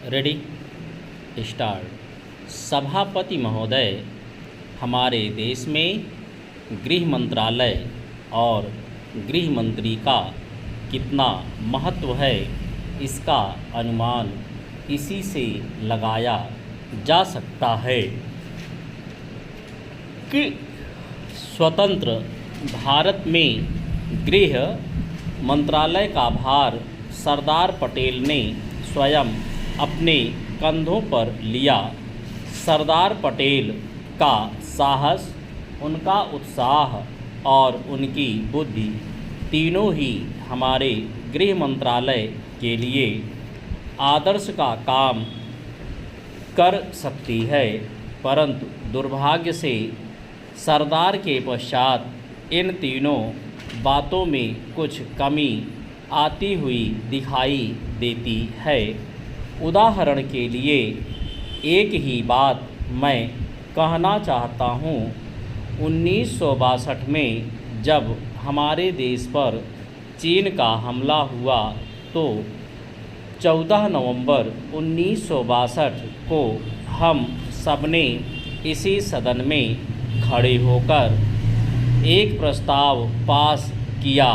Ready start. सभापति महोदय, हमारे देश में गृह मंत्रालय और गृह मंत्री का कितना महत्व है, इसका अनुमान इसी से लगाया जा सकता है कि स्वतंत्र भारत में गृह मंत्रालय का भार सरदार पटेल ने स्वयं अपने कंधों पर लिया। सरदार पटेल का साहस, उनका उत्साह और उनकी बुद्धि तीनों ही हमारे गृह मंत्रालय के लिए आदर्श का काम कर सकती है, परंतु दुर्भाग्य से सरदार के पश्चात इन तीनों बातों में कुछ कमी आती हुई दिखाई देती है। उदाहरण के लिए एक ही बात मैं कहना चाहता हूँ। 1962 में जब हमारे देश पर चीन का हमला हुआ तो 14 नवंबर 1962 को हम सबने इसी सदन में खड़े होकर एक प्रस्ताव पास किया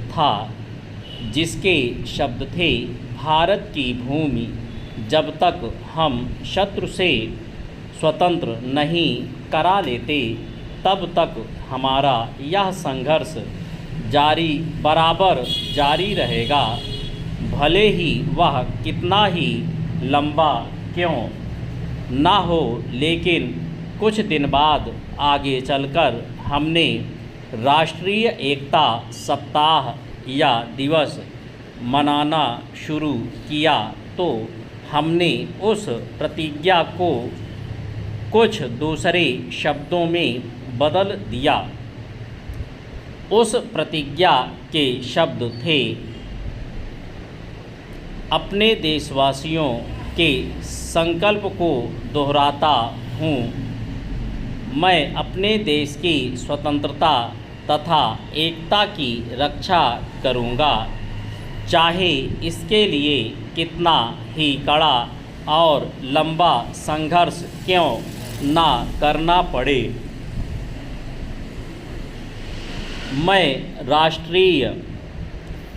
था, जिसके शब्द थे, भारत की भूमि जब तक हम शत्रु से स्वतंत्र नहीं करा लेते तब तक हमारा यह संघर्ष बराबर जारी रहेगा, भले ही वह कितना ही लंबा क्यों ना हो। लेकिन कुछ दिन बाद आगे चलकर हमने राष्ट्रीय एकता सप्ताह या दिवस मनाना शुरू किया तो हमने उस प्रतिज्ञा को कुछ दूसरे शब्दों में बदल दिया। उस प्रतिज्ञा के शब्द थे, अपने देशवासियों के संकल्प को दोहराता हूँ, मैं अपने देश की स्वतंत्रता तथा एकता की रक्षा करूँगा, चाहे इसके लिए कितना ही कड़ा और लंबा संघर्ष क्यों ना करना पड़े। मैं राष्ट्रीय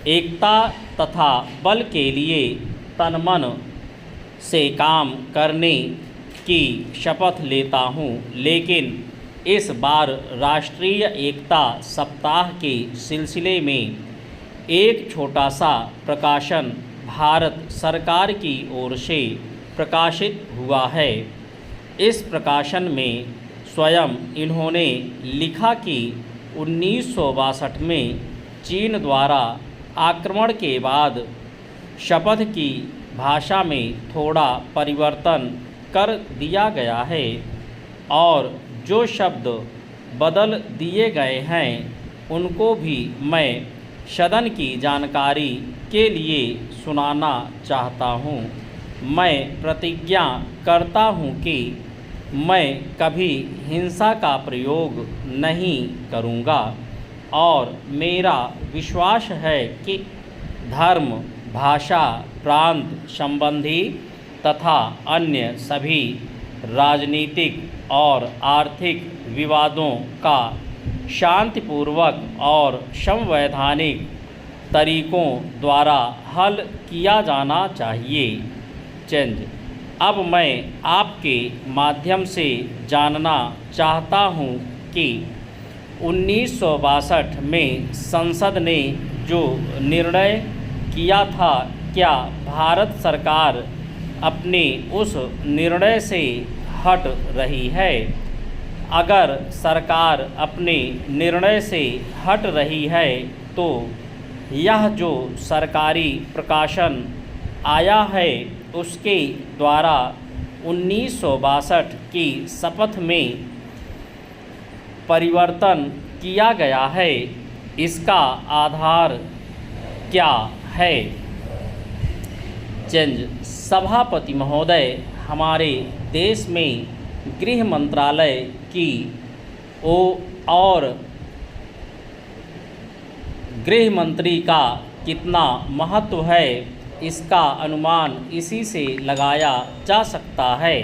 एकता तथा बल के लिए तन-मन से काम करने की शपथ लेता हूँ, लेकिन इस बार राष्ट्रीय एकता सप्ताह के सिलसिले में एक छोटा सा प्रकाशन भारत सरकार की ओर से प्रकाशित हुआ है। इस प्रकाशन में स्वयं इन्होंने लिखा कि 1962 में चीन द्वारा आक्रमण के बाद शपथ की भाषा में थोड़ा परिवर्तन कर दिया गया है और जो शब्द बदल दिए गए हैं उनको भी मैं सदन की जानकारी के लिए सुनाना चाहता हूँ। मैं प्रतिज्ञा करता हूँ कि मैं कभी हिंसा का प्रयोग नहीं करूँगा और मेरा विश्वास है कि धर्म, भाषा, प्रांत संबंधी तथा अन्य सभी राजनीतिक और आर्थिक विवादों का शांतिपूर्वक और संवैधानिक तरीकों द्वारा हल किया जाना चाहिए। अब मैं आपके माध्यम से जानना चाहता हूँ कि 1962 में संसद ने जो निर्णय किया था, क्या भारत सरकार अपने उस निर्णय से हट रही है? अगर सरकार अपने निर्णय से हट रही है तो यह जो सरकारी प्रकाशन आया है उसके द्वारा 1962 की शपथ में परिवर्तन किया गया है, इसका आधार क्या है? सभापति महोदय, हमारे देश में गृह मंत्रालय की और गृह मंत्री का कितना महत्व है, इसका अनुमान इसी से लगाया जा सकता है।